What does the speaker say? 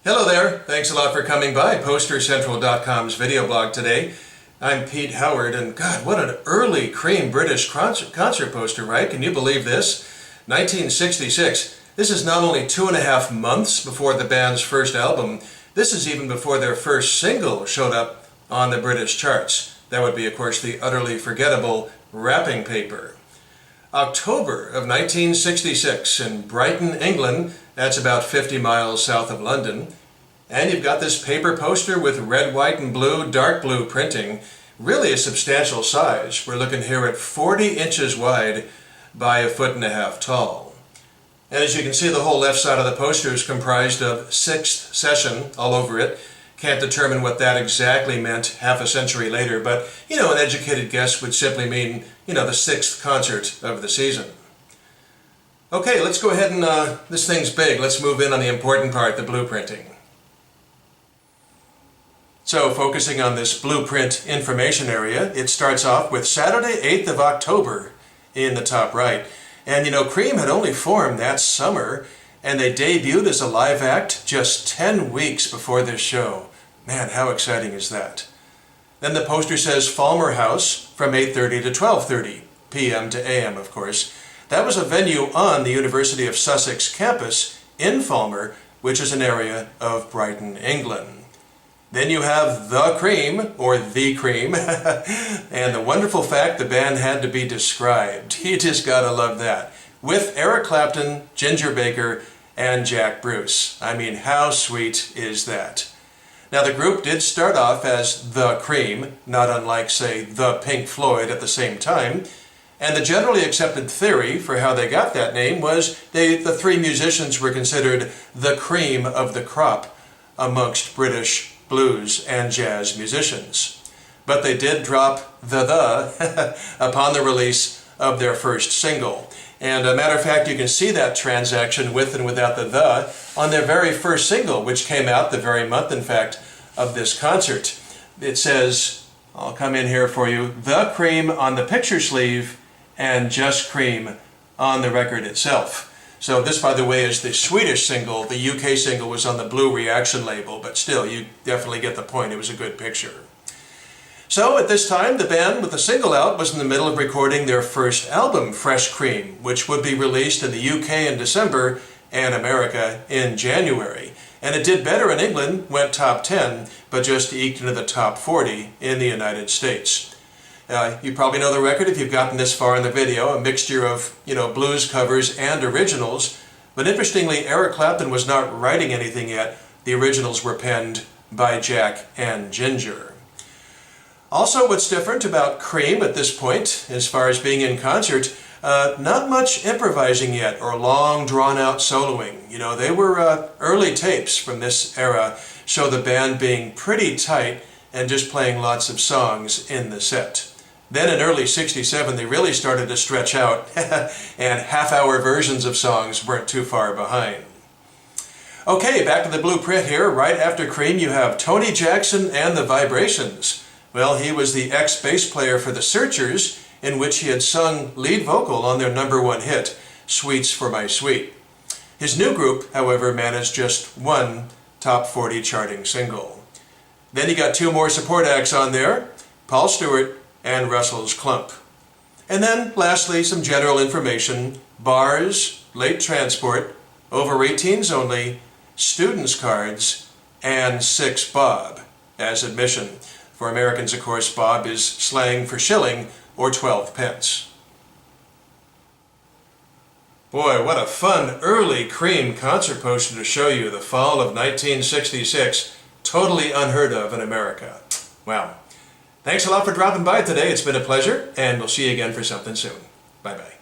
Hello there, thanks a lot for coming by PosterCentral.com's video blog today. I'm Pete Howard, and God, what an early Cream British concert poster, right? Can you believe this? 1966. This is not only 2.5 months before the band's first album, this is even before their first single showed up on the British charts. That would be, of course, the utterly forgettable Wrapping Paper. October of 1966 in Brighton, England, that's about 50 miles south of London. And you've got this paper poster with red, white, and blue, dark blue printing. Really a substantial size. We're looking here at 40 inches wide by 1.5 feet tall. And as you can see, the whole left side of the poster is comprised of Sixth Session all over it. Can't determine what that exactly meant half a century later, but, an educated guess would simply mean, the sixth concert of the season. Okay, let's go ahead and, this thing's big. Let's move in on the important part, the blueprinting. So, focusing on this blueprint information area, it starts off with Saturday, 8th of October in the top right. And, Cream had only formed that summer, and they debuted as a live act just 10 weeks before this show. Man, how exciting is that? Then the poster says Falmer House from 8:30 to 12:30 p.m. to a.m., of course. That was a venue on the University of Sussex campus in Falmer, which is an area of Brighton, England. Then you have The Cream, or The Cream, and the wonderful fact the band had to be described. You just gotta love that. With Eric Clapton, Ginger Baker, and Jack Bruce. I mean, how sweet is that? Now, the group did start off as The Cream, not unlike, say, The Pink Floyd at the same time. And the generally accepted theory for how they got that name was the three musicians were considered the cream of the crop amongst British blues and jazz musicians. But they did drop the upon the release of their first single. And a matter of fact, you can see that transaction with and without the on their very first single, which came out the very month, in fact, of this concert. It says, I'll come in here for you, The Cream on the picture sleeve and Just Cream on the record itself. So this, by the way, is the Swedish single. The UK single was on the Blue Reaction label, but still, you definitely get the point. It was a good picture. So at this time, the band with the single out was in the middle of recording their first album, Fresh Cream, which would be released in the UK in December and America in January. And it did better in England, went top 10, but just eked into the top 40 in the United States. You probably know the record if you've gotten this far in the video, a mixture of, blues covers and originals. But interestingly, Eric Clapton was not writing anything yet. The originals were penned by Jack and Ginger. Also, what's different about Cream at this point, as far as being in concert, not much improvising yet, or long, drawn-out soloing. They were early tapes from this era, show the band being pretty tight and just playing lots of songs in the set. Then in early '67, they really started to stretch out, and half-hour versions of songs weren't too far behind. Okay, back to the blueprint here. Right after Cream, you have Tony Jackson and the Vibrations. Well, he was the ex-bass player for the Searchers, in which he had sung lead vocal on their #1 hit, Sweets for My Sweet. His new group, however, managed just one top 40 charting single. Then you got two more support acts on there, Paul Stewart and Russell's Clump. And then, lastly, some general information, bars, late transport, over 18s only, students' cards, and 6 bob as admission. For Americans, of course, bob is slang for shilling or 12 pence. Boy, what a fun early Cream concert poster to show you, the fall of 1966. Totally unheard of in America. Wow. Thanks a lot for dropping by today. It's been a pleasure, and we'll see you again for something soon. Bye-bye.